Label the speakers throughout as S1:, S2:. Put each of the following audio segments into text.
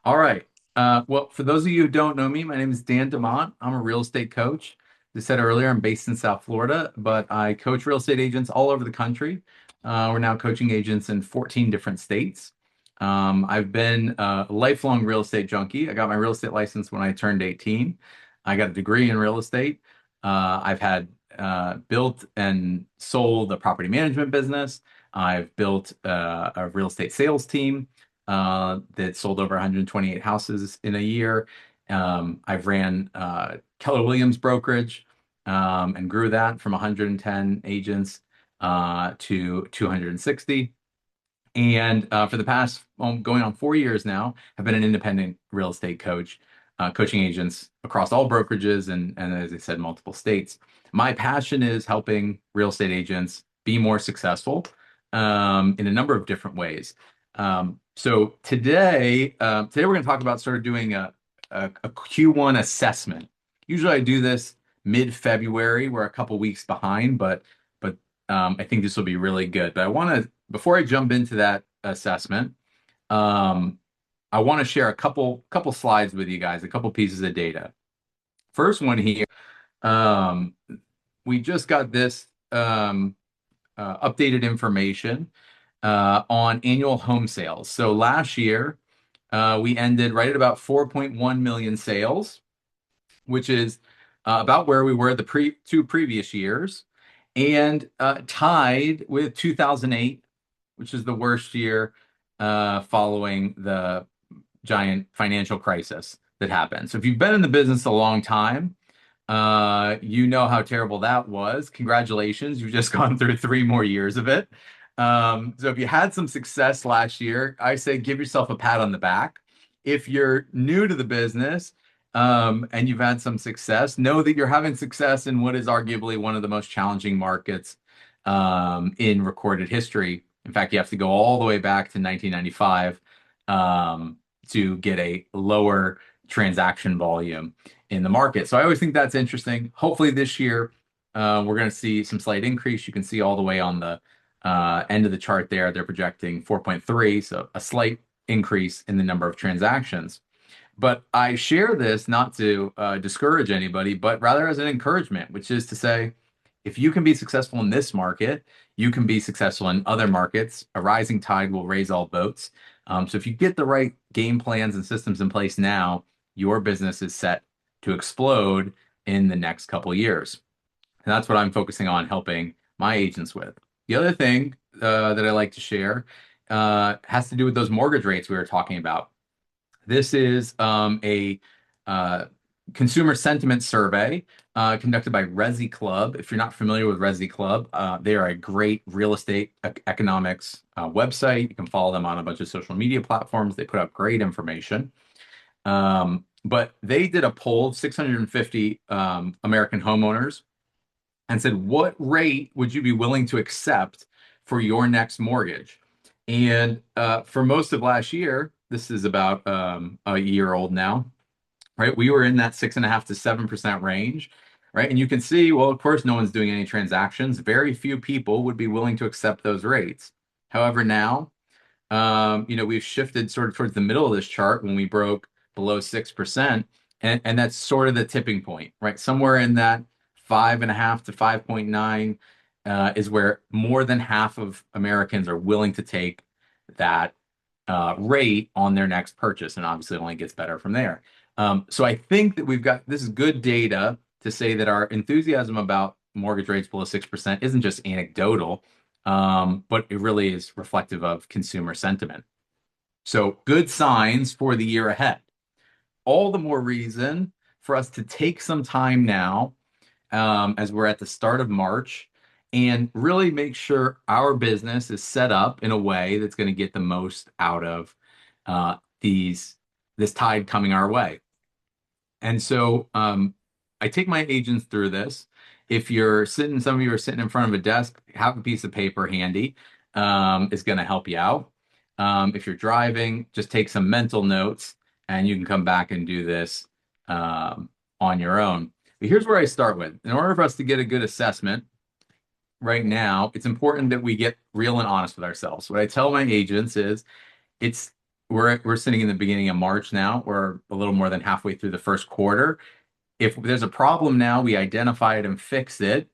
S1: All right. Well, for those of you who don't know me, my name is Dan DeMott. I'm a real estate coach. As I said earlier, I'm based in South Florida, but I coach real estate agents all over the country. We're now coaching agents in 14 different states. I've been a lifelong real estate junkie. I got my real estate license when I turned 18. I got a degree in real estate. I've had built and sold a property management business. I've built a real estate sales team that sold over 128 houses in a year. I've ran Keller Williams brokerage and grew that from 110 agents to 260. And for the past going on 4 years now, I've been an independent real estate coach, coaching agents across all brokerages and as I said, multiple states. My passion is helping real estate agents be more successful in a number of different ways. So today we're going to talk about sort of doing a Q1 assessment. Usually I do this mid-February. We're a couple weeks behind, but I think this will be really good. But I want to, before I jump into that assessment, um, I want to share a couple slides with you guys, a couple pieces of data. First one here, um, we just got this updated information on annual home sales. So last year, we ended right at about 4.1 million sales, which is about where we were the two previous years, and tied with 2008, which is the worst year following the giant financial crisis that happened. So if you've been in the business a long time, you know how terrible that was. Congratulations, you've just gone through 3 more years of it. So if you had some success last year, I say give yourself a pat on the back. If you're new to the business, and you've had some success, know that you're having success in what is arguably one of the most challenging markets in recorded history. In fact, you have to go all the way back to 1995 to get a lower transaction volume in the market. So I always think that's interesting. Hopefully this year we're going to see some slight increase. You can see all the way on the end of the chart there, they're projecting 4.3, so a slight increase in the number of transactions. But I share this not to discourage anybody, but rather as an encouragement, which is to say, if you can be successful in this market, you can be successful in other markets. A rising tide will raise all boats. So if you get the right game plans and systems in place now, your business is set to explode in the next couple of years. And that's what I'm focusing on helping my agents with. The other thing that I like to share has to do with those mortgage rates we were talking about. This is a consumer sentiment survey conducted by Resi Club. If you're not familiar with Resi Club, they are a great real estate economics website. You can follow them on a bunch of social media platforms. They put out great information. But they did a poll of 650 American homeowners and said, what rate would you be willing to accept for your next mortgage? And for most of last year, this is about a year old now, right? We were in that 6.5% to 7% range, right? And you can see, well, of course, no one's doing any transactions. Very few people would be willing to accept those rates. However, now, we've shifted sort of towards the middle of this chart when we broke below 6%. And that's sort of the tipping point, right? Somewhere in that 5.5 to 5.9 is where more than half of Americans are willing to take that rate on their next purchase. And obviously, it only gets better from there. So I think that we've got this is good data to say that our enthusiasm about mortgage rates below 6% isn't just anecdotal, but it really is reflective of consumer sentiment. So good signs for the year ahead. All the more reason for us to take some time now, as we're at the start of March, and really make sure our business is set up in a way that's going to get the most out of this tide coming our way. And so I take my agents through this. If you're sitting, some of you are sitting in front of a desk, have a piece of paper handy. Is going to help you out. If you're driving, just take some mental notes and you can come back and do this on your own. But here's where I start with. In order for us to get a good assessment right now, it's important that we get real and honest with ourselves. What I tell my agents is it's we're sitting in the beginning of March now. We're a little more than halfway through the first quarter. If there's a problem now, we identify it and fix it,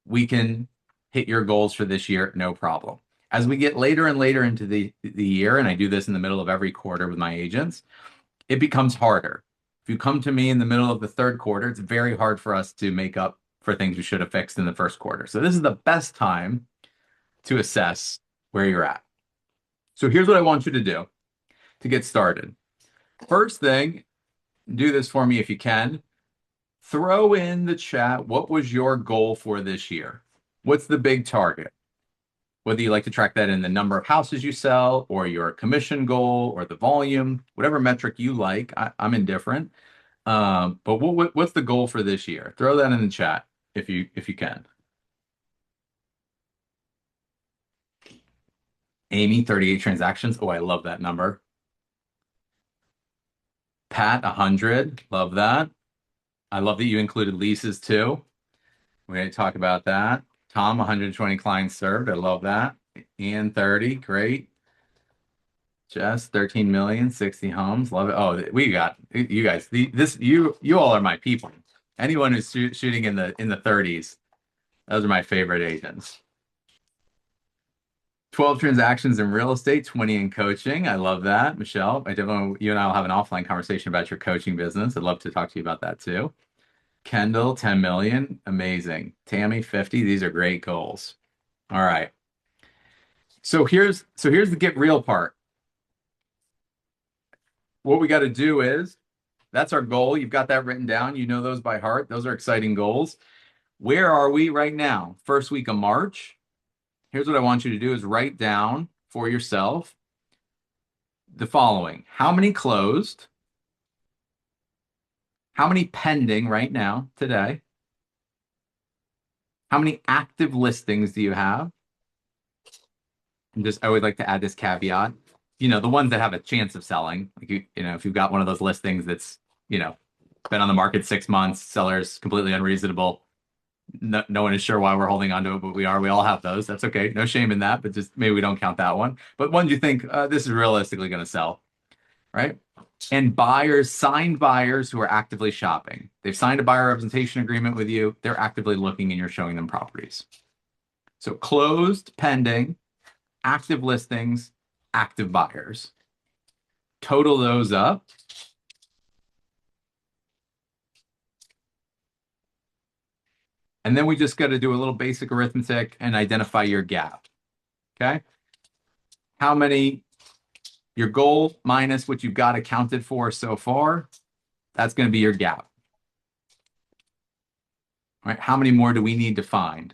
S1: we can hit your goals for this year, no problem. As we get later and later into the year, and I do this in the middle of every quarter with my agents, it becomes harder. If you come to me in the middle of the third quarter, it's very hard for us to make up for things we should have fixed in the first quarter. So this is the best time to assess where you're at. So here's what I want you to do to get started. First thing, do this for me if you can. Throw in the chat, what was your goal for this year? What's the big target? Whether you like to track that in the number of houses you sell or your commission goal or the volume, whatever metric you like, I'm indifferent. But what's the goal for this year? Throw that in the chat if you can. Amy, 38 transactions. Oh, I love that number. Pat, 100. Love that. I love that you included leases too. We're going to talk about that. Tom, 120 clients served. I love that. Ian, 30. Great. Jess, 13 million, 60 homes. Love it. Oh, we got you guys. You all are my people. Anyone who's shooting in the 30s, those are my favorite agents. 12 transactions in real estate, 20 in coaching. I love that. Michelle, you and I will have an offline conversation about your coaching business. I'd love to talk to you about that too. Kendall, 10 million. Amazing. Tammy, 50. These are great goals. All right. So here's the get real part. What we got to do is that's our goal. You've got that written down. You know those by heart. Those are exciting goals. Where are we right now? First week of March. Here's what I want you to do is write down for yourself the following. How many closed? How many pending right now, today? How many active listings do you have? And I would like to add this caveat. The ones that have a chance of selling. Like if you've got one of those listings that's, been on the market 6 months, seller's completely unreasonable. No one is sure why we're holding on to it, but we are. We all have those. That's okay. No shame in that, but just maybe we don't count that one. But ones you think this is realistically going to sell, right? And signed buyers who are actively shopping. They've signed a buyer representation agreement with you. They're actively looking and you're showing them properties. So closed, pending, active listings, active buyers. Total those up. And then we just got to do a little basic arithmetic and identify your gap. Okay? How many, your goal minus what you've got accounted for so far, that's going to be your gap. Right? How many more do we need to find?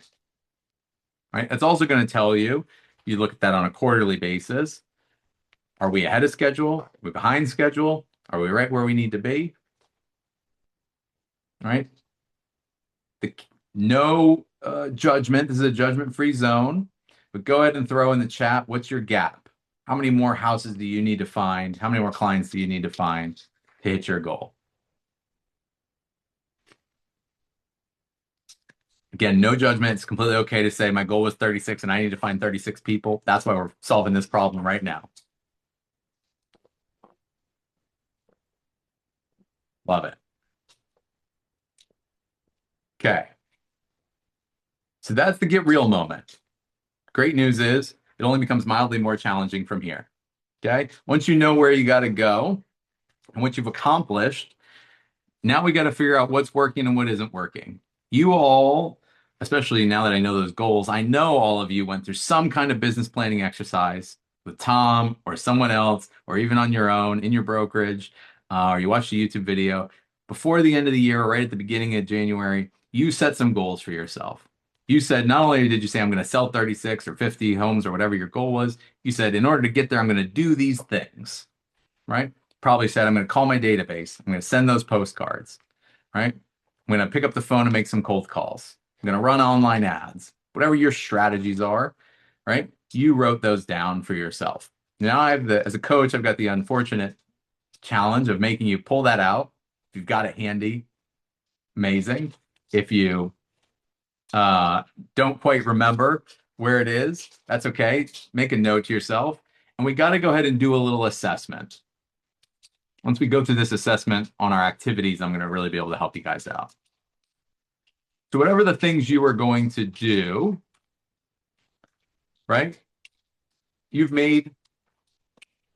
S1: Right? That's also going to tell you, you look at that on a quarterly basis. Are we ahead of schedule? Are we behind schedule? Are we right where we need to be? Right? No judgment. This is a judgment-free zone. But go ahead and throw in the chat, what's your gap? How many more houses do you need to find? How many more clients do you need to find to hit your goal? Again, no judgment. It's completely okay to say my goal was 36 and I need to find 36 people. That's why we're solving this problem right now. Love it. Okay. So that's the get real moment. Great news is it only becomes mildly more challenging from here. Okay. Once you know where you got to go and what you've accomplished, now we got to figure out what's working and what isn't working. You all, especially now that I know those goals, I know all of you went through some kind of business planning exercise with Tom or someone else, or even on your own in your brokerage, or you watched a YouTube video. Before the end of the year, right at the beginning of January, you set some goals for yourself. You said, not only did you say, I'm going to sell 36 or 50 homes or whatever your goal was, you said, in order to get there, I'm going to do these things, right? Probably said, I'm going to call my database. I'm going to send those postcards, right? I'm going to pick up the phone and make some cold calls. I'm going to run online ads. Whatever your strategies are, right? You wrote those down for yourself. Now as a coach, I've got the unfortunate challenge of making you pull that out. If you've got it handy, amazing. If you don't quite remember where it is, that's okay. Make a note to yourself. And we got to go ahead and do a little assessment. Once we go through this assessment on our activities, I'm going to really be able to help you guys out. So whatever the things you are going to do, right? You've made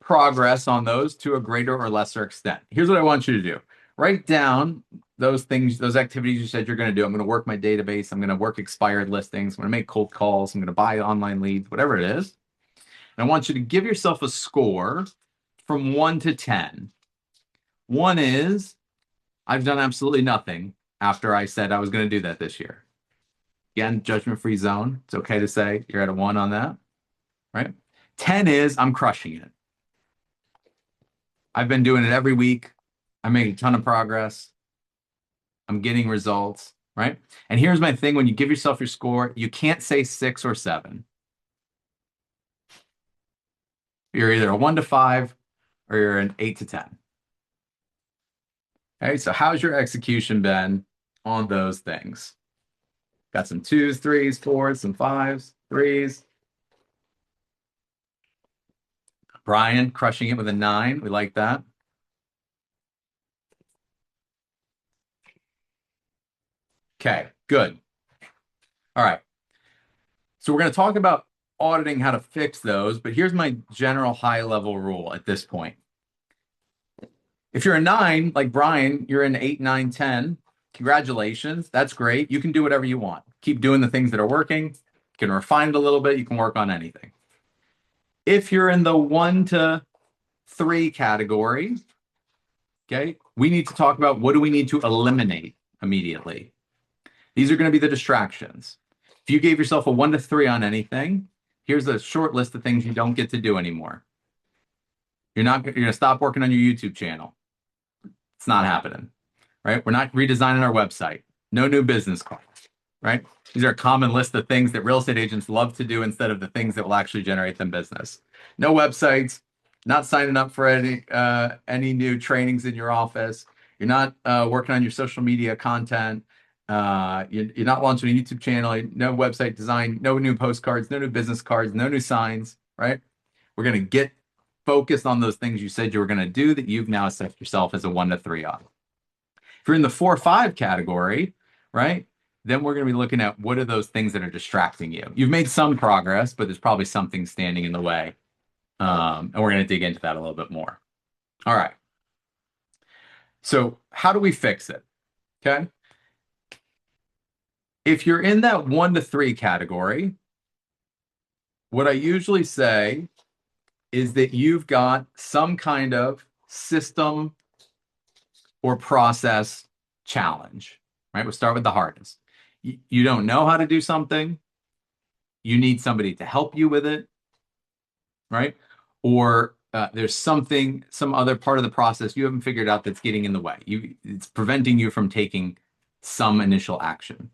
S1: progress on those to a greater or lesser extent. Here's what I want you to do. Write down those things, those activities you said you're going to do. I'm going to work my database. I'm going to work expired listings. I'm going to make cold calls. I'm going to buy online leads, whatever it is. And I want you to give yourself a score from 1 to 10. 1 is I've done absolutely nothing after I said I was going to do that this year. Again, judgment-free zone. It's okay to say you're at a 1 on that, right? 10 is I'm crushing it. I've been doing it every week. I'm making a ton of progress. I'm getting results, right? And here's my thing. When you give yourself your score, you can't say 6 or 7. You're either a 1 to 5 or you're an 8 to 10. Okay, so how's your execution been on those things? Got some 2s, 3s, 4s, some 5s, 3s. Brian crushing it with a 9. We like that. Okay, good. All right. So we're going to talk about auditing how to fix those, but here's my general high-level rule at this point. If you're a 9, like Brian, you're an 8, 9, 10. Congratulations. That's great. You can do whatever you want. Keep doing the things that are working. You can refine it a little bit. You can work on anything. If you're in the 1 to 3 category, okay, we need to talk about what do we need to eliminate immediately. These are going to be the distractions. If you gave yourself a 1 to 3 on anything, here's a short list of things you don't get to do anymore. You're going to stop working on your YouTube channel. It's not happening, right? We're not redesigning our website. No new business cards, right? These are a common list of things that real estate agents love to do instead of the things that will actually generate them business. No websites, not signing up for any new trainings in your office. You're not working on your social media content. You're not launching a YouTube channel, no website design, no new postcards, no new business cards, no new signs, right? We're going to get focused on those things you said you were going to do that you've now set yourself as a 1 to 3 on. If you're in the 4 or 5 category, right, then we're going to be looking at what are those things that are distracting you. You've made some progress, but there's probably something standing in the way. And we're going to dig into that a little bit more. All right. So how do we fix it? Okay. If you're in that 1 to 3 category, what I usually say is that you've got some kind of system or process challenge, right? We'll start with the hardest. You don't know how to do something. You need somebody to help you with it, right? Or there's some other part of the process you haven't figured out that's getting in the way. It's preventing you from taking some initial action,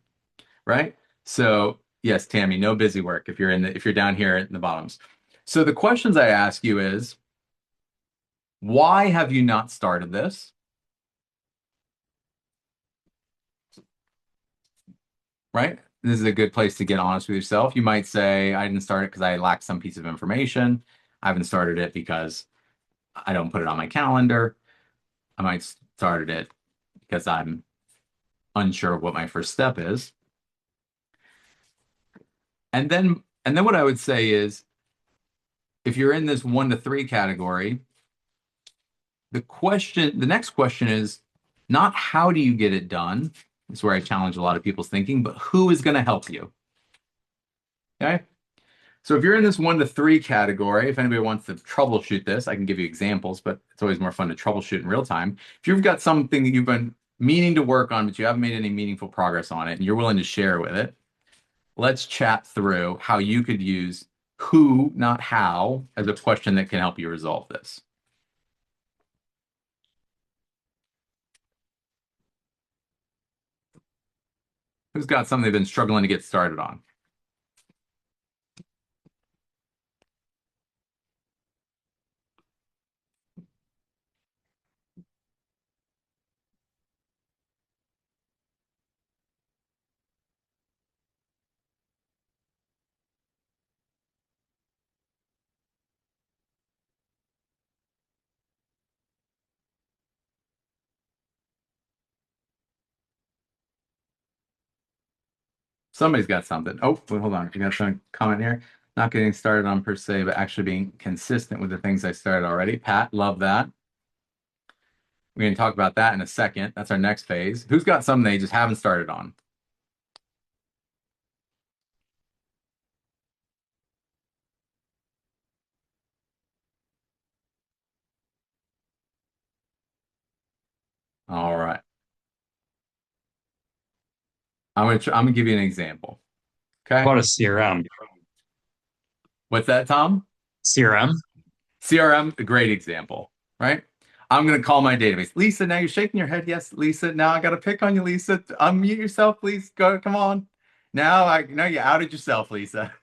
S1: right? So yes, Tammy, no busy work if you're down here in the bottoms. So the questions I ask you is, why have you not started this? Right? This is a good place to get honest with yourself. You might say, I didn't start it because I lacked some piece of information. I haven't started it because I don't put it on my calendar. I might started it because I'm unsure of what my first step is. And then what I would say is, if you're in this 1 to 3 category, the next question is not how do you get it done? It's where I challenge a lot of people's thinking, but who is going to help you? Okay. So if you're in this 1 to 3 category, if anybody wants to troubleshoot this, I can give you examples, but it's always more fun to troubleshoot in real time. If you've got something that you've been meaning to work on, but you haven't made any meaningful progress on it, and you're willing to share with it, let's chat through how you could use who, not how, as a question that can help you resolve this. Who's got something they've been struggling to get started on? Somebody's got something. Oh, wait, hold on. You got some comment here. Not getting started on per se, but actually being consistent with the things I started already. Pat, love that. We're going to talk about that in a second. That's our next phase. Who's got something they just haven't started on? All right. I'm gonna give you an example. Okay.
S2: About a CRM.
S1: What's that, Tom?
S2: CRM?
S1: CRM, a great example, right? I'm gonna call my database. Lisa, now you're shaking your head. Yes, Lisa. Now I gotta pick on you, Lisa. Unmute yourself, please. Go, come on. Now you outed yourself, Lisa.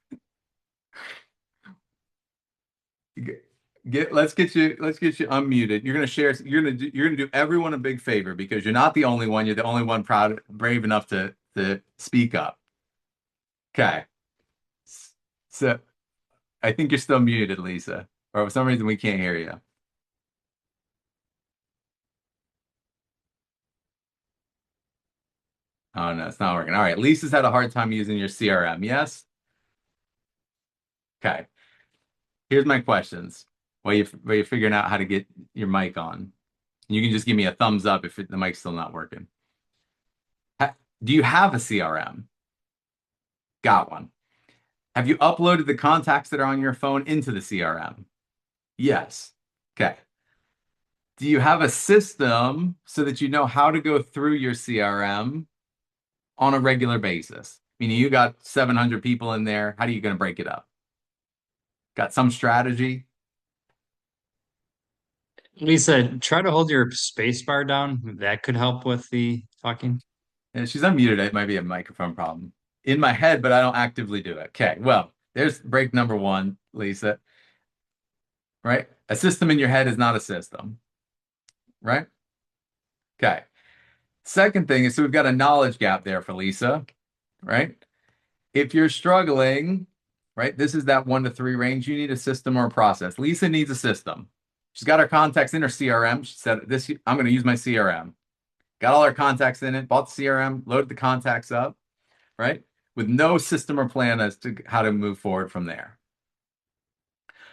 S1: Let's get you unmuted. You're gonna share. You're gonna do everyone a big favor because you're not the only one. You're the only one brave enough to speak up. Okay. So I think you're still muted, Lisa, or for some reason we can't hear you. Oh no, it's not working. All right, Lisa's had a hard time using your CRM. Yes. Okay. Here's my questions. While you're figuring out how to get your mic on, you can just give me a thumbs up if the mic's still not working. Do you have a CRM? Got one. Have you uploaded the contacts that are on your phone into the CRM? Yes. Okay. Do you have a system so that you know how to go through your CRM on a regular basis? Meaning you got 700 people in there. How are you going to break it up? Got some strategy?
S2: Lisa, try to hold your space bar down. That could help with the talking.
S1: And she's unmuted. It might be a microphone problem in my head, but I don't actively do it. Okay. Well, there's break number one, Lisa, right? A system in your head is not a system, right? Okay. Second thing is, so we've got a knowledge gap there for Lisa, right? If you're struggling, right, this is that 1 to 3 range. You need a system or a process. Lisa needs a system. She's got her contacts in her CRM. She said, "This, I'm going to use my CRM." Got all her contacts in it, bought the CRM, loaded the contacts up, right? With no system or plan as to how to move forward from there.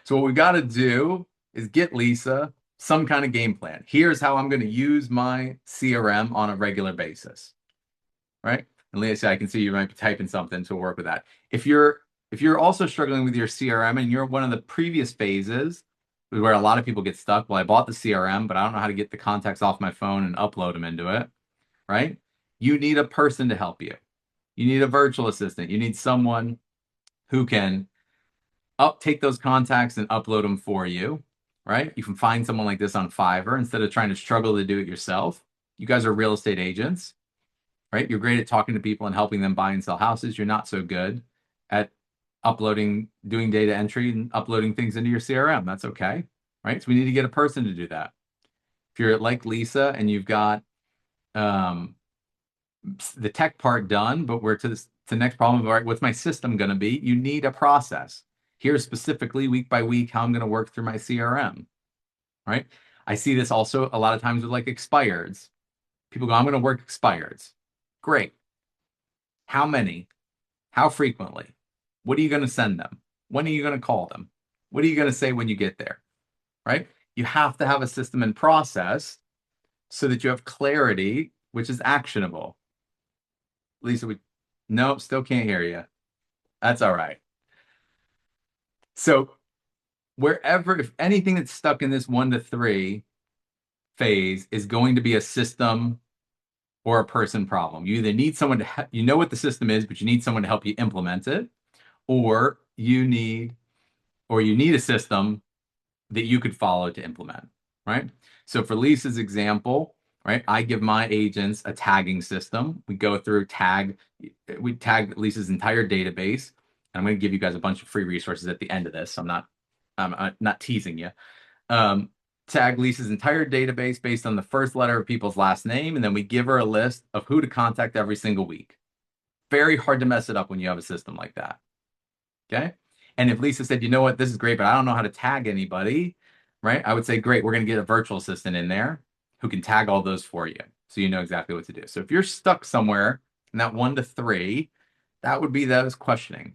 S1: So what we got to do is get Lisa some kind of game plan. Here's how I'm going to use my CRM on a regular basis, right? And Lisa, I can see you might be typing something to work with that. If you're also struggling with your CRM and you're one of the previous phases where a lot of people get stuck, well, I bought the CRM, but I don't know how to get the contacts off my phone and upload them into it, right? You need a person to help you. You need a virtual assistant. You need someone who can take those contacts and upload them for you, right? You can find someone like this on Fiverr instead of trying to struggle to do it yourself. You guys are real estate agents, right? You're great at talking to people and helping them buy and sell houses. You're not so good at uploading, doing data entry and uploading things into your CRM. That's okay, right? So we need to get a person to do that. If you're like Lisa and you've got um, the tech part done, but we're to this to the next problem of, all right, what's my system going to be? You need a process. Here's specifically week by week how I'm going to work through my CRM, right? I see this also a lot of times with like expireds. People go, I'm going to work expireds. Great. How many? How frequently? What are you going to send them? When are you going to call them? What are you going to say when you get there? Right? You have to have a system and process so that you have clarity, which is actionable. Lisa, nope, still can't hear you. That's all right. So wherever, if anything that's stuck in this 1 to 3 phase is going to be a system or a person problem. You either need someone to, you know what the system is, but you need someone to help you implement it, or you need a system that you could follow to implement, right? So for Lisa's example, right, I give my agents a tagging system. We tag Lisa's entire database. And I'm going to give you guys a bunch of free resources at the end of this. I'm not teasing you. Um, Tag Lisa's entire database based on the first letter of people's last name, and then we give her a list of who to contact every single week. Very hard to mess it up when you have a system like that. Okay. And if Lisa said, you know what, this is great, but I don't know how to tag anybody, right? I would say, great, we're going to get a virtual assistant in there who can tag all those for you. So you know exactly what to do. So if you're stuck somewhere in that 1 to 3, That would be those questioning.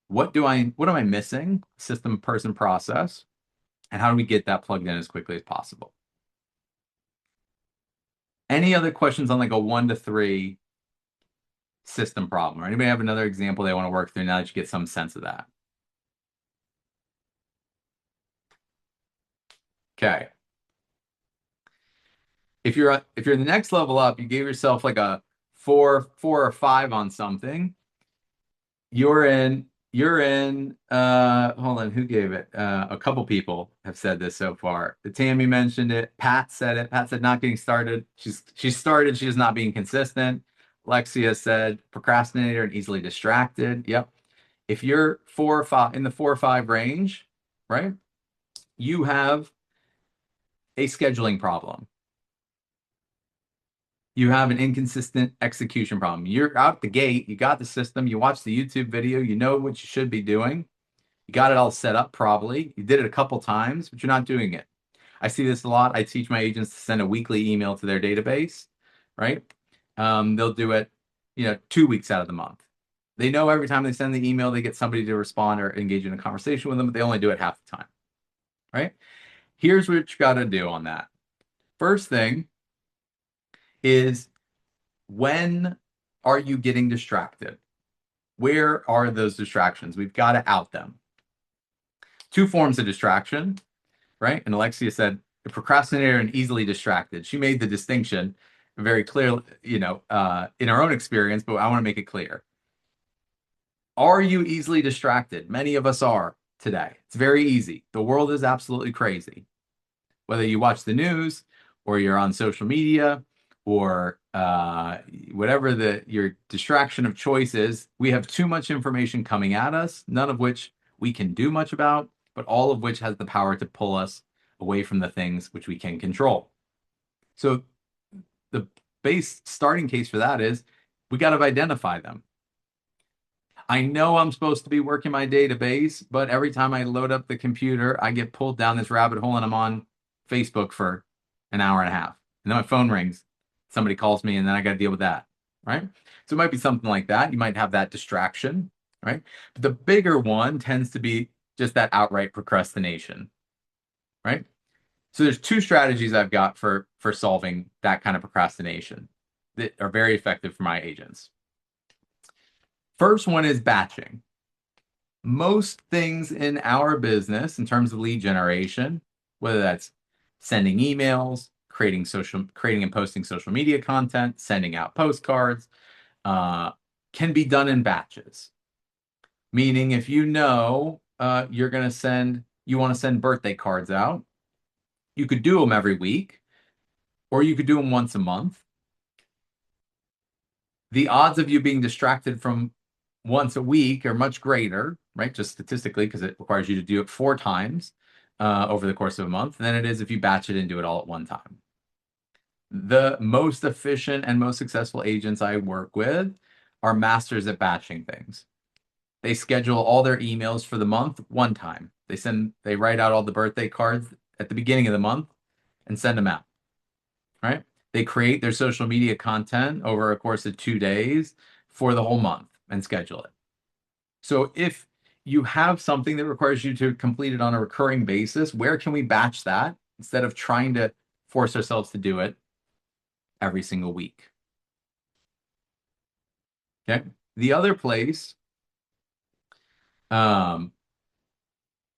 S1: What am I missing? System, person, process, and how do we get that plugged in as quickly as possible? Any other questions on like a 1 to 3 system problem? Or anybody have another example they want to work through now that you get some sense of that? Okay. If you're the next level up, you gave yourself like a 4 or 5 on something. Hold on, who gave it? A couple people have said this so far. Tammy mentioned it. Pat said it. Pat said not getting started. She's started, she's not being consistent. Lexia said procrastinator and easily distracted. Yep. If you're 4 or 5 in the 4 or 5 range, right? You have a scheduling problem. You have an inconsistent execution problem. You're out the gate, you got the system, you watch the YouTube video, you know what you should be doing. You got it all set up probably. You did it a couple times, but you're not doing it. I see this a lot. I teach my agents to send a weekly email to their database, right? They'll do it, 2 weeks out of the month. They know every time they send the email, they get somebody to respond or engage in a conversation with them, but they only do it half the time, right? Here's what you got to do on that. First thing is, when are you getting distracted? Where are those distractions? We've got to out them. 2 forms of distraction, right? And Alexia said, a procrastinator and easily distracted. She made the distinction very clear, in her own experience, but I want to make it clear. Are you easily distracted? Many of us are today. It's very easy. The world is absolutely crazy. Whether you watch the news or you're on social media or whatever your distraction of choice is, we have too much information coming at us, none of which we can do much about, but all of which has the power to pull us away from the things which we can control. So the base starting case for that is we got to identify them. I know I'm supposed to be working my database, but every time I load up the computer, I get pulled down this rabbit hole and I'm on Facebook for an hour and a half. And then my phone rings, somebody calls me, and then I got to deal with that, right? So it might be something like that. You might have that distraction, right? But the bigger one tends to be just that outright procrastination, right? So there's 2 strategies I've got for solving that kind of procrastination that are very effective for my agents. First one is batching. Most things in our business, in terms of lead generation, whether that's sending emails, creating and posting social media content, sending out postcards, can be done in batches. Meaning, if you know you want to send birthday cards out, you could do them every week, or you could do them once a month. The odds of you being distracted from once a week are much greater, right? Just statistically, because it requires you to do it 4 times over the course of a month than it is if you batch it and do it all at one time. The most efficient and most successful agents I work with are masters at batching things. They schedule all their emails for the month one time. They write out all the birthday cards at the beginning of the month and send them out, right? They create their social media content over a course of 2 days for the whole month and schedule it. So if you have something that requires you to complete it on a recurring basis, where can we batch that instead of trying to force ourselves to do it every single week? Okay. The other place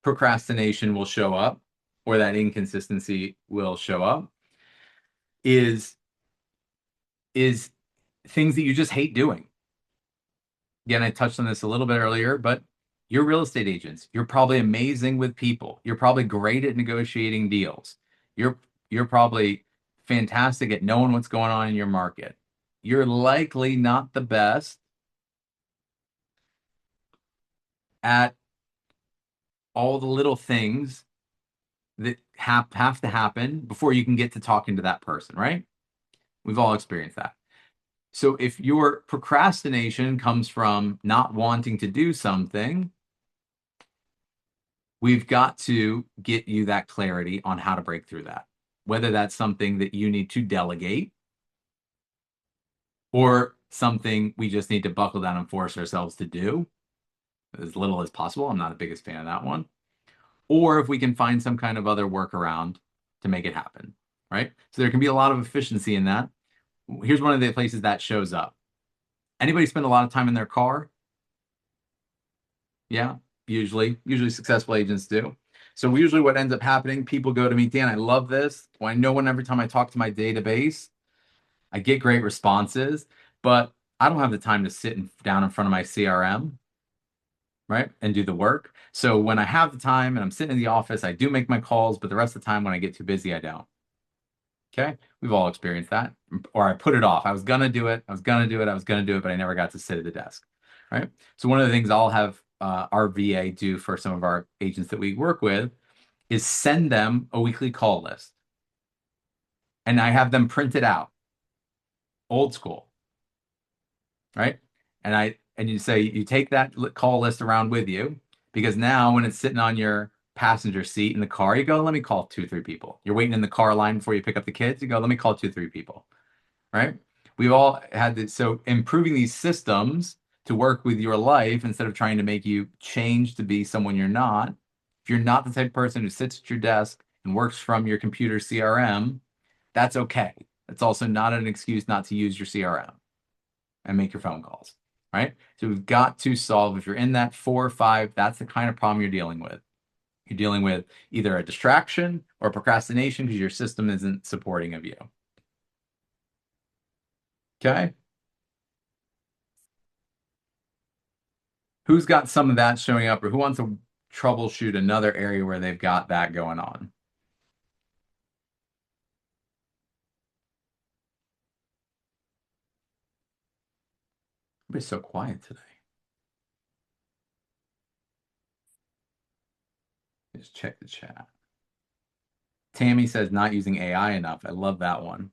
S1: procrastination will show up, or that inconsistency will show up, is things that you just hate doing. Again, I touched on this a little bit earlier, but you're real estate agents. You're probably amazing with people. You're probably great at negotiating deals. You're probably fantastic at knowing what's going on in your market. You're likely not the best at all the little things that have to happen before you can get to talking to that person, right? We've all experienced that. So if your procrastination comes from not wanting to do something, we've got to get you that clarity on how to break through that. Whether that's something that you need to delegate or something we just need to buckle down and force ourselves to do as little as possible. I'm not the biggest fan of that one. Or if we can find some kind of other workaround to make it happen, right? So there can be a lot of efficiency in that. Here's one of the places that shows up. Anybody spend a lot of time in their car? Yeah, usually successful agents do. So usually what ends up happening, people go to me, Dan, I love this. Well, I know when every time I talk to my database, I get great responses, but I don't have the time to down in front of my CRM, right, and do the work. So when I have the time and I'm sitting in the office, I do make my calls, but the rest of the time when I get too busy, I don't. Okay. We've all experienced that. Or I put it off. I was gonna do it. I was gonna do it. I was gonna do it, but I never got to sit at the desk. Right. So one of the things I'll have our VA do for some of our agents that we work with is send them a weekly call list. And I have them print it out, old school, right? And you say you take that call list around with you because now when it's sitting on your passenger seat in the car, you go, let me call two, three people. You're waiting in the car line before you pick up the kids. You go, let me call two, three people, right? We've all had this. So improving these systems to work with your life instead of trying to make you change to be someone you're not. If you're not the type of person who sits at your desk and works from your computer CRM, that's okay. That's also not an excuse not to use your CRM and make your phone calls, right? So we've got to solve, if you're in that 4 or 5, that's the kind of problem you're dealing with. You're dealing with either a distraction or procrastination because your system isn't supporting of you. Okay. Who's got some of that showing up or who wants to troubleshoot another area where they've got that going on? Everybody's so quiet today. Just check the chat. Tammy says not using AI enough. I love that one.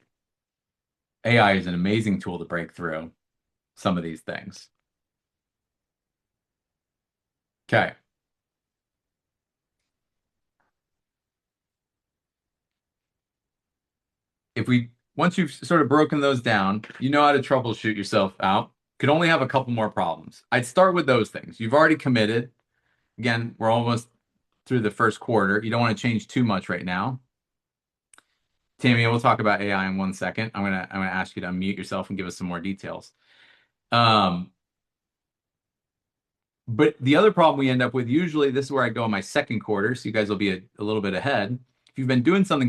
S1: AI is an amazing tool to break through some of these things. Okay. If we Once you've sort of broken those down, you know how to troubleshoot yourself out. Could only have a couple more problems. I'd start with those things. You've already committed. Again, we're almost through the first quarter. You don't want to change too much right now. Tammy, we'll talk about AI in 1 second. I'm gonna ask you to unmute yourself and give us some more details. Um, but the other problem we end up with, usually this is where I go in my second quarter, so you guys will be a little bit ahead. If you've been doing something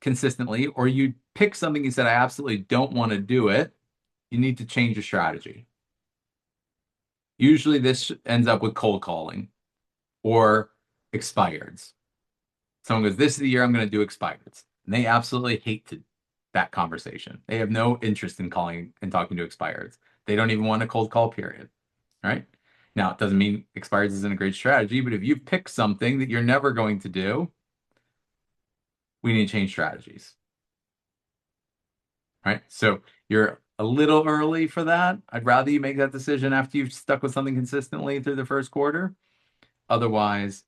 S1: consistently, or you pick something you said, I absolutely don't want to do it, you need to change your strategy. Usually this ends up with cold calling or expireds. Someone goes, this is the year I'm going to do expireds. And they absolutely that conversation. They have no interest in calling and talking to expireds. They don't even want a cold call period. Right? Now, it doesn't mean expireds isn't a great strategy, but if you pick something that you're never going to do, we need to change strategies. Right? So you're a little early for that. I'd rather you make that decision after you've stuck with something consistently through the first quarter. Otherwise,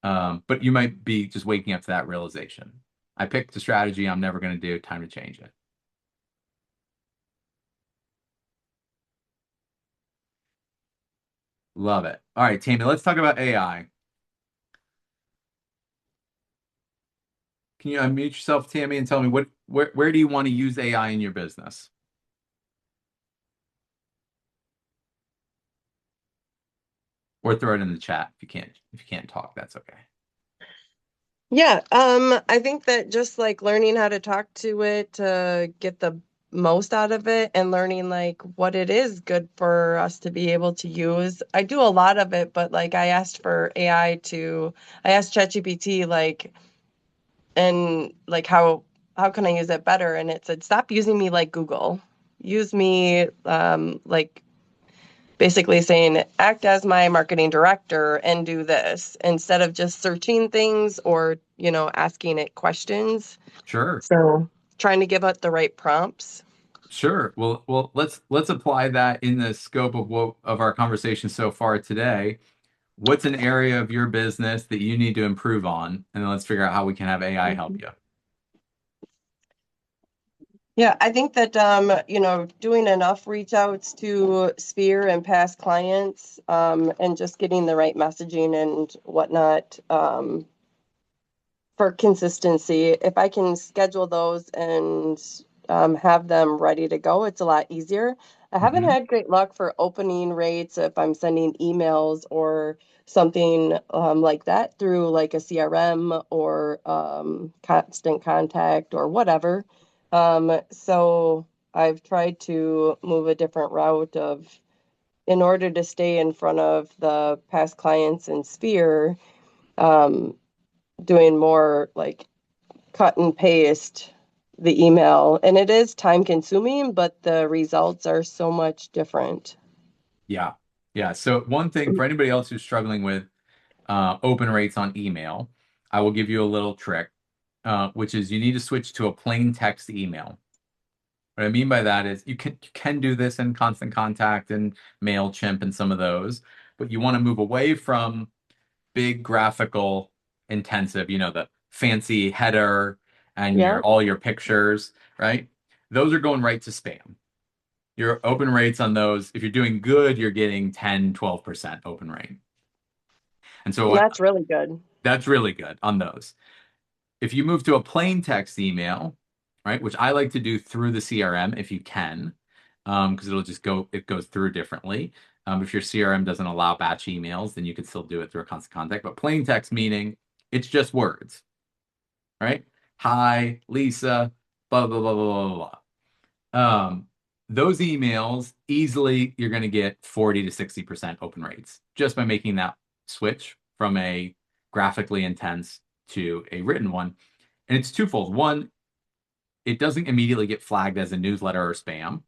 S1: but you might be just waking up to that realization. I picked a strategy I'm never going to do. Time to change it. Love it. All right, Tammy, let's talk about AI. Can you unmute yourself, Tammy, and tell me where do you want to use AI in your business? Or throw it in the chat if you can't talk, that's okay.
S3: Yeah, I think that just like learning how to talk to it to get the most out of it and learning like what it is good for us to be able to use. I do a lot of it, but like I asked I asked ChatGPT like and like how can I use it better? And it said stop using me like Google. Use me like basically saying act as my marketing director and do this instead of just searching things or asking it questions.
S1: Sure.
S3: So trying to give it the right prompts.
S1: Sure. Well, let's apply that in the scope of our conversation so far today. What's an area of your business that you need to improve on? And then let's figure out how we can have AI help you.
S3: Yeah, I think that doing enough reach outs to Sphere and past clients, and just getting the right messaging and whatnot, for consistency. If I can schedule those and have them ready to go, it's a lot easier. I haven't
S1: Hmm.
S3: had great luck for opening rates if I'm sending emails or something like that through like a CRM or constant contact or whatever. So I've tried to move a different route of in order to stay in front of the past clients in Sphere, um, doing more like cut and paste the email. And it is time consuming, but the results are so much different.
S1: Yeah. Yeah. So one thing for anybody else who's struggling with open rates on email, I will give you a little trick, which is you need to switch to a plain text email. What I mean by that is you can do this in Constant Contact and MailChimp and some of those, but you want to move away from big graphical intensive, the fancy header and
S3: Yeah,
S1: all your pictures, right? Those are going right to spam. Your open rates on those, if you're doing good, you're getting 10, 12% open rate. And so
S3: and that's really good.
S1: that's really good on those. If you move to a plain text email, right, which I like to do through the CRM if you can, because it goes through differently. If your CRM doesn't allow batch emails, then you can still do it through a constant contact. But plain text meaning it's just words, right? Hi, Lisa, blah, blah, blah, blah, blah, blah. Those emails easily you're going to get 40 to 60% open rates just by making that switch from a graphically intense to a written one. And it's twofold. One, it doesn't immediately get flagged as a newsletter or spam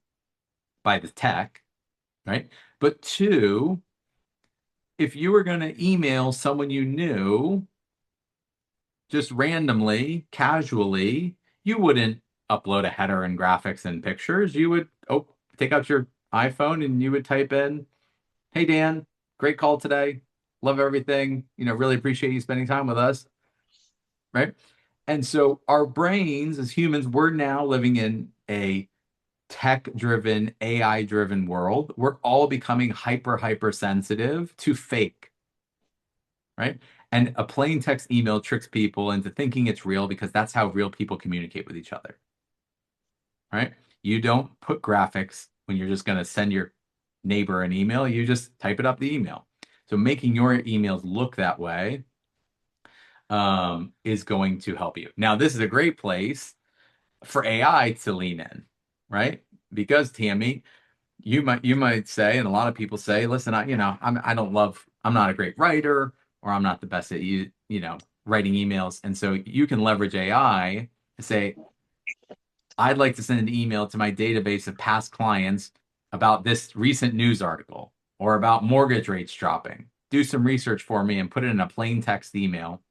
S1: by the tech, right? But two, if you were going to email someone you knew just randomly, casually, you wouldn't upload a header and graphics and pictures. You would take out your iPhone and you would type in, "Hey Dan, great call today. Love everything. Really appreciate you spending time with us." Right? And so our brains as humans, we're now living in a tech-driven, AI-driven world. We're all becoming hyper sensitive to fake, right? And a plain text email tricks people into thinking it's real because that's how real people communicate with each other, right? You don't put graphics when you're just going to send your neighbor an email. You just type it up the email. So making your emails look that way is going to help you. Now, this is a great place for AI to lean in, right? Because Tammy, you might say, and a lot of people say, listen, I'm not a great writer, or I'm not the best at writing emails. And so you can leverage AI to say, I'd like to send an email to my database of past clients about this recent news article or about mortgage rates dropping. Do some research for me and put it in a plain text email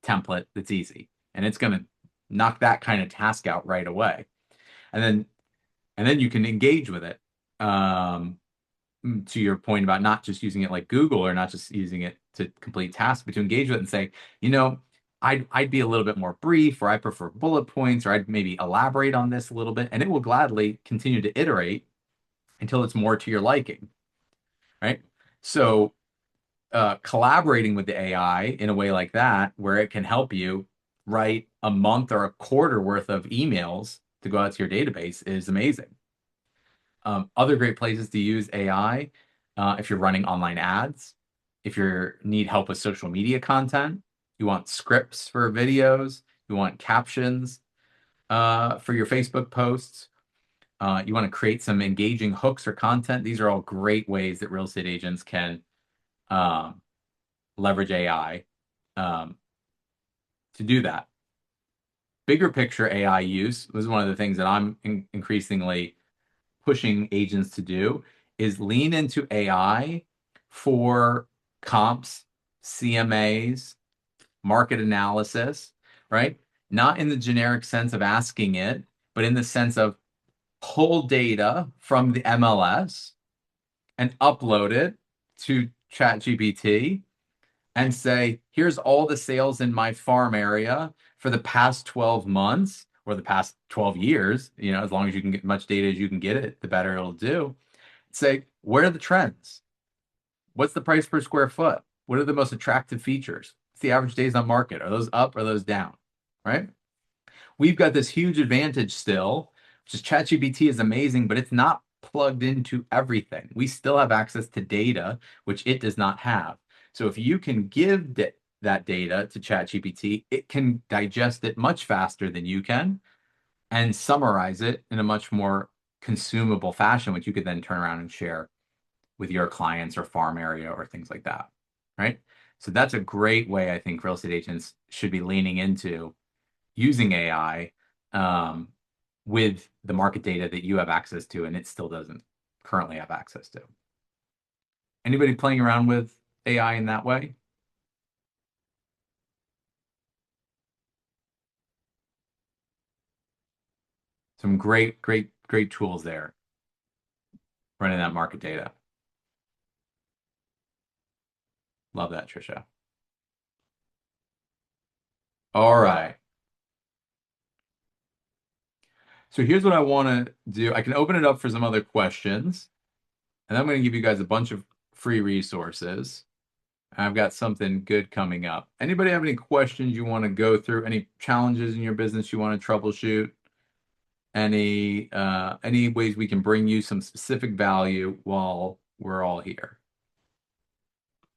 S1: template that's easy. And it's going to knock that kind of task out right away. And then you can engage with it. To your point about not just using it like Google or not just using it to complete tasks, but to engage with it and say, I'd be a little bit more brief, or I prefer bullet points, or I'd maybe elaborate on this a little bit, and it will gladly continue to iterate until it's more to your liking, right? So collaborating with the AI in a way like that, where it can help you write a month or a quarter worth of emails to go out to your database is amazing. Other great places to use AI, if you're running online ads, if you need help with social media content, you want scripts for videos, you want captions for your Facebook posts, you want to create some engaging hooks or content. These are all great ways that real estate agents can um, leverage AI um, to do that. Bigger picture AI use was one of the things that I'm increasingly pushing agents to do is lean into AI for comps, CMAs, market analysis, right? Not in the generic sense of asking it, but in the sense of pull data from the MLS and upload it to ChatGPT and say, here's all the sales in my farm area for the past 12 months. or the past 12 years, as long as you can get much data as you can get it, the better it'll do. Say, what are the trends? What's the price per square foot? What are the most attractive features? What's the average days on market? Are those up? Are those down? Right? We've got this huge advantage still, which is ChatGPT is amazing, but it's not plugged into everything. We still have access to data, which it does not have. So if you can give that data to ChatGPT, it can digest it much faster than you can and summarize it in a much more consumable fashion, which you could then turn around and share with your clients or farm area or things like that, right? So that's a great way I think real estate agents should be leaning into using AI with the market data that you have access to, and it still doesn't currently have access to. Anybody playing around with AI in that way? Some great, great, great tools there running that market data. Love that, Trisha. All right. So here's what I want to do. I can open it up for some other questions, and I'm going to give you guys a bunch of free resources. I've got something good coming up. Anybody have any questions you want to go through? Any challenges in your business you want to troubleshoot? Any ways we can bring you some specific value while we're all here?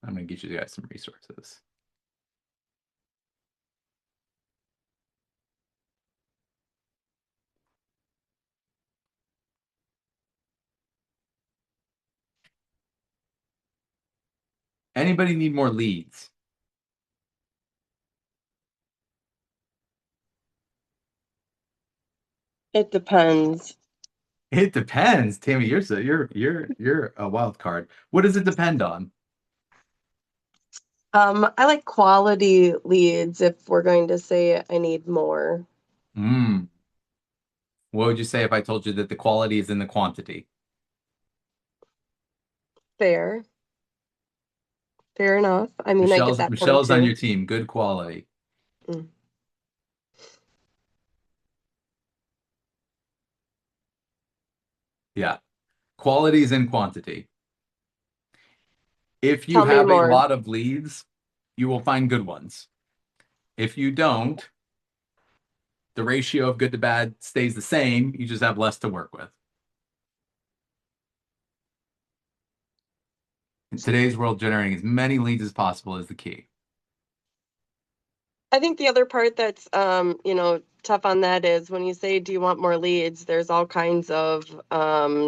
S1: I'm going to get you guys some resources. Anybody need more leads?
S3: It depends.
S1: It depends. Tammy, you're a wild card. What does it depend on?
S3: I like quality leads if we're going to say I need more.
S1: Hmm. What would you say if I told you that the quality is in the quantity?
S3: Fair. Fair enough. I mean, I get
S1: Michelle's
S3: that point
S1: Michelle's on
S3: too.
S1: your team. Good quality.
S3: Mm.
S1: Yeah. Quality is in quantity. If you
S3: Tell me
S1: have a
S3: more.
S1: lot of leads, you will find good ones. If you don't, the ratio of good to bad stays the same. You just have less to work with. In today's world, generating as many leads as possible is the key.
S3: I think the other part that's tough on that is when you say, do you want more leads? There's all kinds of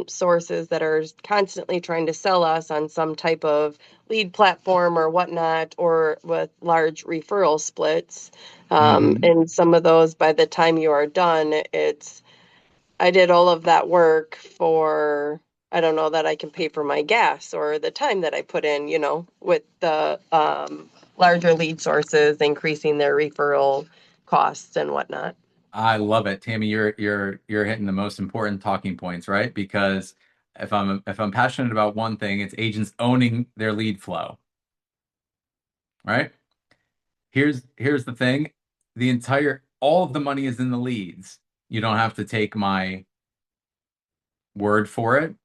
S3: sources that are constantly trying to sell us on some type of lead platform or whatnot, or with large referral splits.
S1: Hmm.
S3: And some of those, by the time you are done, I did all of that work for, I don't know that I can pay for my gas or the time that I put in, with the larger lead sources increasing their referral costs and whatnot.
S1: I love it, Tammy. You're hitting the most important talking points, right? Because if I'm passionate about one thing, it's agents owning their lead flow, right? Here's the thing. All of the money is in the leads. You don't have to take my word for it.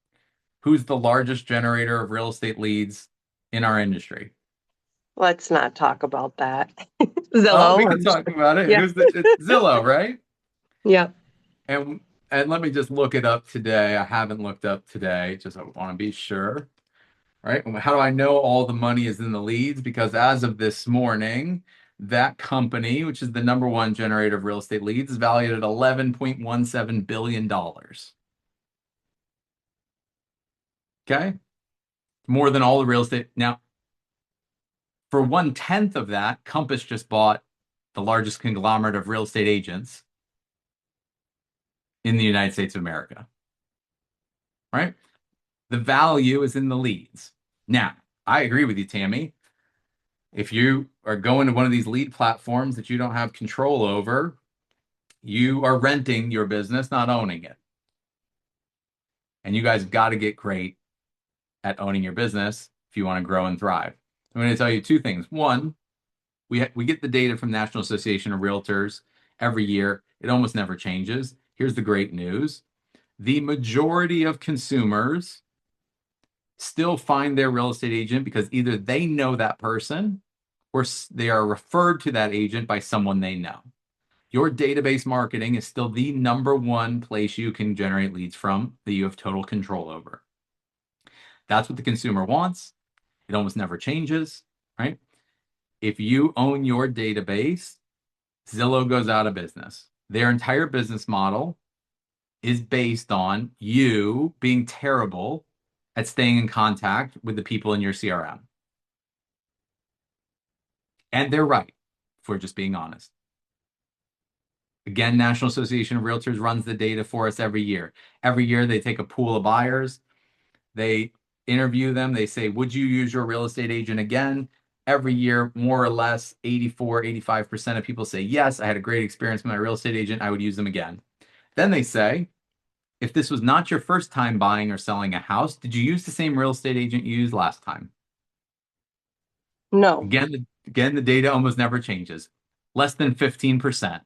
S1: Who's the largest generator of real estate leads in our industry?
S3: Let's not talk about that.
S1: Oh, we
S3: Zillow.
S1: can talk about it.
S3: Yeah.
S1: It's Zillow, right?
S3: Yeah.
S1: And and let me just look it up today. I haven't looked up today, just I want to be sure. Right? How do I know all the money is in the leads? Because as of this morning, that company, which is the number one generator of real estate leads, is valued at $11.17 billion. Okay? More than all the real estate. Now, for 1/10 of that, Compass just bought the largest conglomerate of real estate agents in the United States of America. Right? The value is in the leads. Now, I agree with you, Tammy. If you are going to one of these lead platforms that you don't have control over, you are renting your business, not owning it. And you guys got to get great at owning your business if you want to grow and thrive. I'm going to tell you two things. One, we get the data from National Association of Realtors every year. It almost never changes. Here's the great news. The majority of consumers still find their real estate agent because either they know that person or they are referred to that agent by someone they know. Your database marketing is still the number one place you can generate leads from that you have total control over. That's what the consumer wants. It almost never changes, right? If you own your database, Zillow goes out of business. Their entire business model is based on you being terrible at staying in contact with the people in your CRM. And they're right, if we're just being honest. Again, National Association of Realtors runs the data for us every year. Every year they take a pool of buyers, they interview them, they say, would you use your real estate agent again? Every year, more or less 84, 85% of people say, yes, I had a great experience with my real estate agent, I would use them again. Then they say, if this was not your first time buying or selling a house, did you use the same real estate agent you used last time?
S3: No.
S1: Again, the data almost never changes. Less than 15%.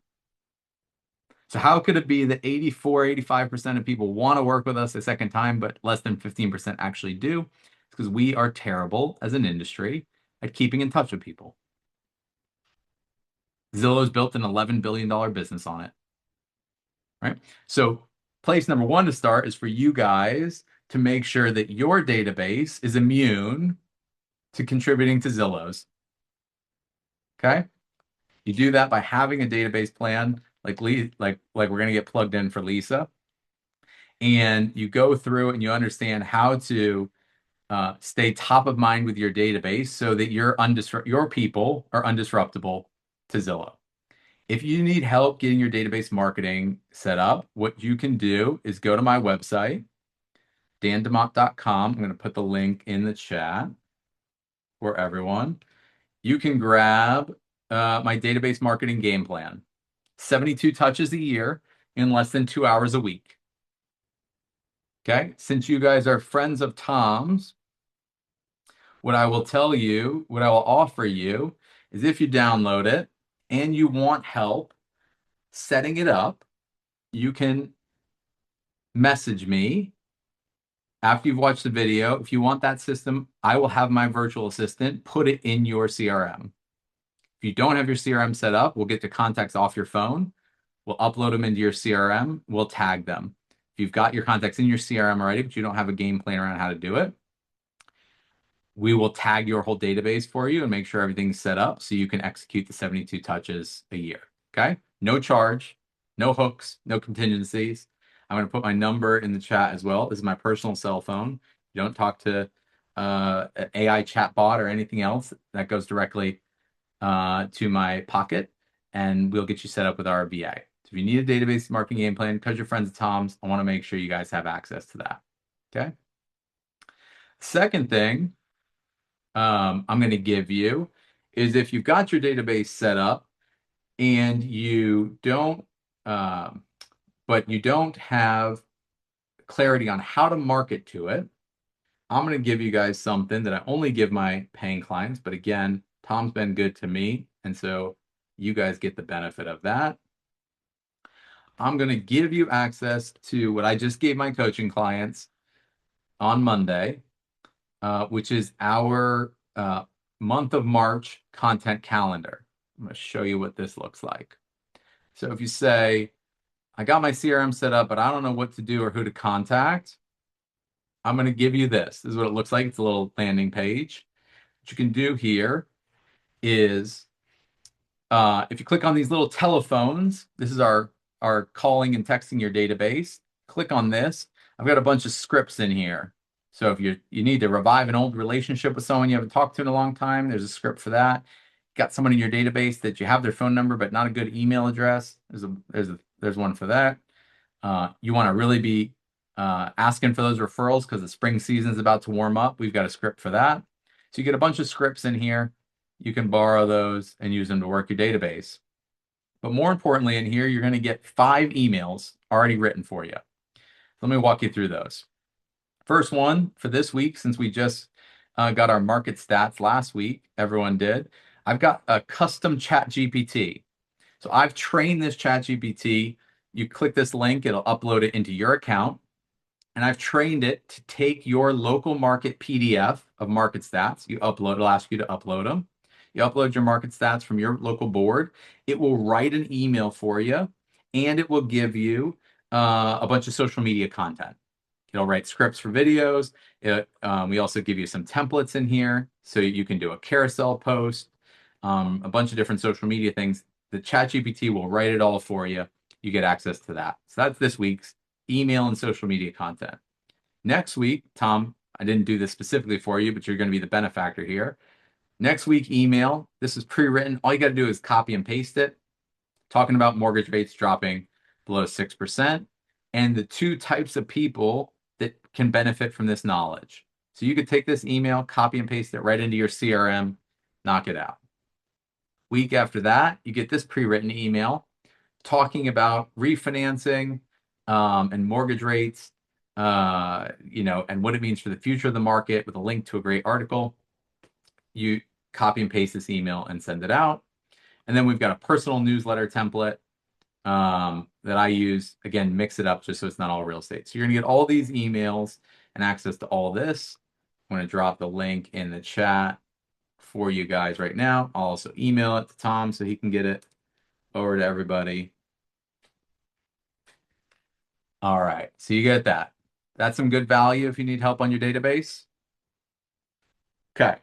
S1: So how could it be that 84, 85% of people want to work with us a second time, but less than 15% actually do? It's because we are terrible as an industry at keeping in touch with people. Zillow's built an $11 billion business on it, right? So place number one to start is for you guys to make sure that your database is immune to contributing to Zillow's. Okay? You do that by having a database plan like we're going to get plugged in for Lisa. And you go through and you understand how to stay top of mind with your database so that your people are undisruptible to Zillow. If you need help getting your database marketing set up, what you can do is go to my website, dandemott.com. I'm going to put the link in the chat for everyone. You can grab my database marketing game plan. 72 touches a year in less than 2 hours a week. Okay? Since you guys are friends of Tom's, what I will offer you is if you download it and you want help setting it up, you can message me after you've watched the video. If you want that system, I will have my virtual assistant put it in your CRM. If you don't have your CRM set up, we'll get the contacts off your phone. We'll upload them into your CRM. We'll tag them. If you've got your contacts in your CRM already, but you don't have a game plan around how to do it, we will tag your whole database for you and make sure everything's set up so you can execute the 72 touches a year. Okay? No charge, no hooks, no contingencies. I'm going to put my number in the chat as well. This is my personal cell phone. You don't talk to an AI chatbot or anything else. That goes directly to my pocket, and we'll get you set up with our VA. So if you need a database marketing game plan, because you're friends of Tom's, I want to make sure you guys have access to that. Okay? Second thing I'm going to give you is if you've got your database set up and you don't, but you don't have clarity on how to market to it, I'm going to give you guys something that I only give my paying clients. But again, Tom's been good to me, and so you guys get the benefit of that. I'm going to give you access to what I just gave my coaching clients on Monday, which is our month of March content calendar. I'm going to show you what this looks like. So if you say, I got my CRM set up, but I don't know what to do or who to contact, I'm going to give you this. This is what it looks like. It's a little landing page. What you can do here is if you click on these little telephones, this is our calling and texting your database. Click on this. I've got a bunch of scripts in here. So if you need to revive an old relationship with someone you haven't talked to in a long time, there's a script for that. Got someone in your database that you have their phone number but not a good email address. There's one for that. You want to really be asking for those referrals because the spring season is about to warm up. We've got a script for that. So you get a bunch of scripts in here. You can borrow those and use them to work your database. But more importantly, in here, you're going to get 5 emails already written for you. Let me walk you through those. First one for this week, since we just got our market stats last week, everyone did. I've got a custom chat GPT. So I've trained this ChatGPT. You click this link, it'll upload it into your account. And I've trained it to take your local market PDF of market stats. It'll ask you to upload them. You upload your market stats from your local board. It will write an email for you, and it will give you a bunch of social media content. It'll write scripts for videos. We also give you some templates in here so you can do a carousel post, a bunch of different social media things. The ChatGPT will write it all for you. You get access to that. So that's this week's email and social media content. Next week, Tom, I didn't do this specifically for you, but you're going to be the benefactor here. Next week, email. This is pre-written. All you got to do is copy and paste it, talking about mortgage rates dropping below 6% and the two types of people that can benefit from this knowledge. So you could take this email, copy and paste it right into your CRM, knock it out. Week after that, you get this pre-written email talking about refinancing and mortgage rates, and what it means for the future of the market with a link to a great article. You copy and paste this email and send it out. And then we've got a personal newsletter template that I use. Again, mix it up just so it's not all real estate. So you're going to get all these emails and access to all this. I'm going to drop the link in the chat for you guys right now. I'll also email it to Tom so he can get it over to everybody. All right, so you get that. That's some good value if you need help on your database. Okay.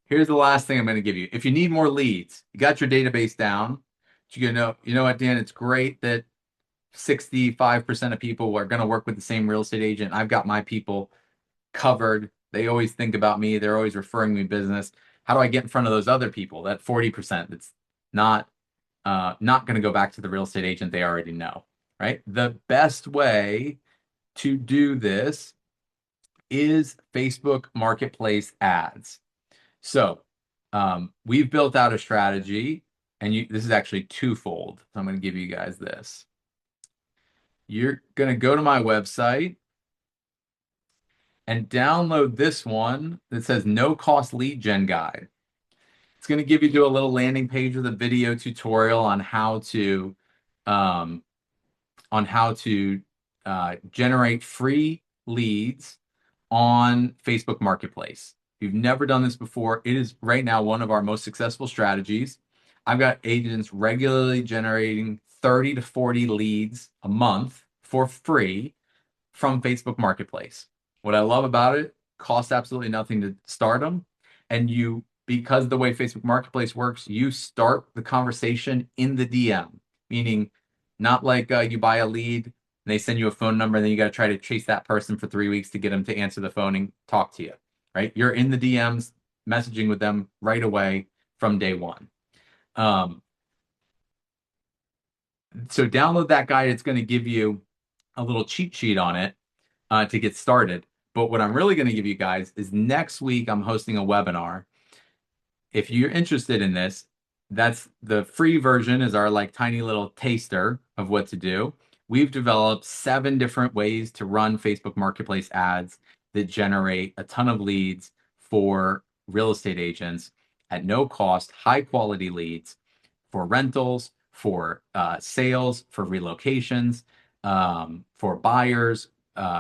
S1: Here's the last thing I'm going to give you. If you need more leads, you got your database down. You know what, Dan? It's great that 65% of people are going to work with the same real estate agent. I've got my people covered. They always think about me. They're always referring me business. How do I get in front of those other people? That 40% that's not going to go back to the real estate agent they already know, right? The best way to do this is Facebook Marketplace ads. So we've built out a strategy, and this is actually twofold. So I'm going to give you guys this. You're going to go to my website and download this one that says No Cost Lead Gen Guide. It's going to give you to a little landing page with a video tutorial on how to generate free leads on Facebook Marketplace. If you've never done this before, it is right now one of our most successful strategies. I've got agents regularly generating 30 to 40 leads a month for free from Facebook Marketplace. What I love about it, costs absolutely nothing to start them. And because the way Facebook Marketplace works, you start the conversation in the DM, meaning not like you buy a lead and they send you a phone number and then you got to try to chase that person for 3 weeks to get them to answer the phone and talk to you, right? You're in the DMs messaging with them right away from day one. So download that guide. It's going to give you a little cheat sheet on it to get started. But what I'm really going to give you guys is next week, I'm hosting a webinar. If you're interested in this, that's the free version is our like tiny little taster of what to do. We've developed 7 different ways to run Facebook Marketplace ads that generate a ton of leads for real estate agents at no cost, high quality leads for rentals, for sales, for relocations, for buyers,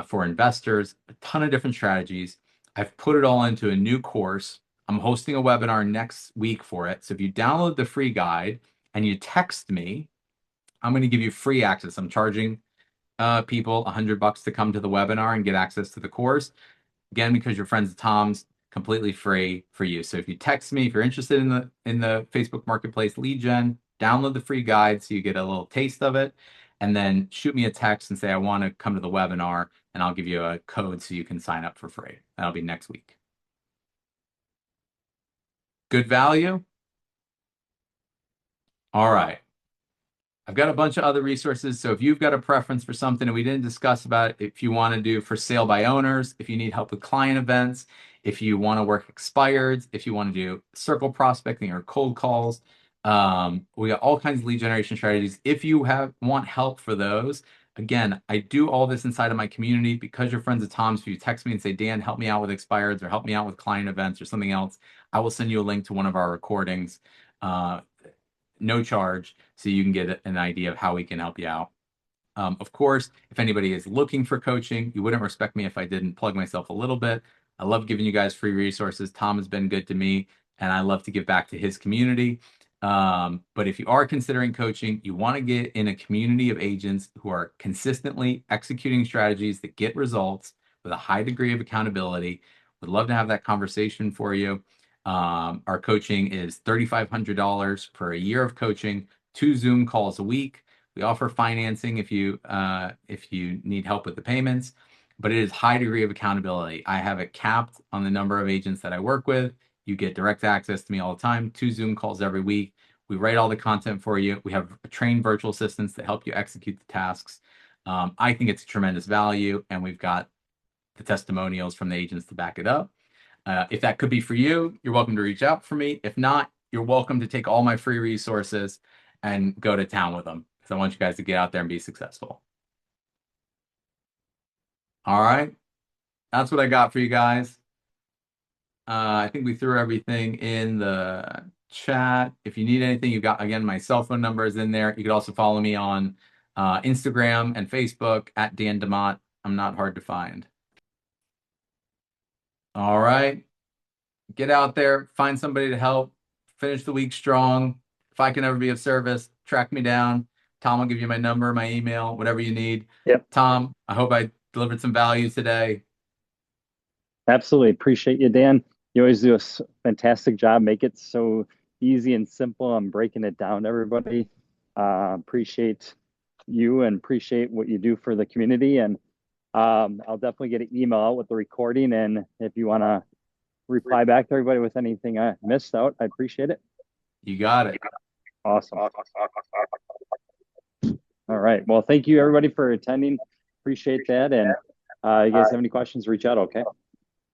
S1: for investors, a ton of different strategies. I've put it all into a new course. I'm hosting a webinar next week for it. So if you download the free guide and you text me, I'm going to give you free access. I'm charging people $100 to come to the webinar and get access to the course. Again, because you're friends of Tom's, completely free for you. So if you text me, if you're interested in the Facebook Marketplace lead gen, download the free guide so you get a little taste of it, and then shoot me a text and say, I want to come to the webinar, and I'll give you a code so you can sign up for free. That'll be next week. Good value? All right. I've got a bunch of other resources. So if you've got a preference for something and we didn't discuss about it, if you want to do for sale by owners, if you need help with client events, if you want to work expireds, if you want to do circle prospecting or cold calls, we got all kinds of lead generation strategies. If you want help for those, again, I do all this inside of my community because you're friends of Tom's. If you text me and say, Dan, help me out with expireds or help me out with client events or something else, I will send you a link to one of our recordings no charge, so you can get an idea of how we can help you out. Of course, if anybody is looking for coaching, you wouldn't respect me if I didn't plug myself a little bit. I love giving you guys free resources. Tom has been good to me, and I love to give back to his community. But if you are considering coaching, you want to get in a community of agents who are consistently executing strategies that get results with a high degree of accountability. Would love to have that conversation for you. Our coaching is $3,500 for a year of coaching, 2 Zoom calls a week. We offer financing if you need help with the payments, but it is high degree of accountability. I have it capped on the number of agents that I work with. You get direct access to me all the time, 2 Zoom calls every week. We write all the content for you. We have trained virtual assistants that help you execute the tasks. I think it's a tremendous value, and we've got the testimonials from the agents to back it up. If that could be for you, you're welcome to reach out for me. If not, you're welcome to take all my free resources and go to town with them, because I want you guys to get out there and be successful. All right. That's what I got for you guys. I think we threw everything in the chat. If you need anything, you've got, again, my cell phone number is in there. You could also follow me on Instagram and Facebook at Dan DeMott. I'm not hard to find. All right. Get out there, find somebody to help, finish the week strong. If I can ever be of service, track me down. Tom will give you my number, my email, whatever you need.
S4: Yep.
S1: Tom, I hope I delivered some value today.
S4: Absolutely. Appreciate you, Dan. You always do a fantastic job. Make it so easy and simple. I'm breaking it down to everybody. Appreciate you and appreciate what you do for the community. And I'll definitely get an email out with the recording. And if you want to reply back to everybody with anything I missed out, I appreciate it.
S1: You got it.
S4: Awesome. All right. Well, thank you everybody for attending. Appreciate that. And you guys have any questions, reach out. Okay.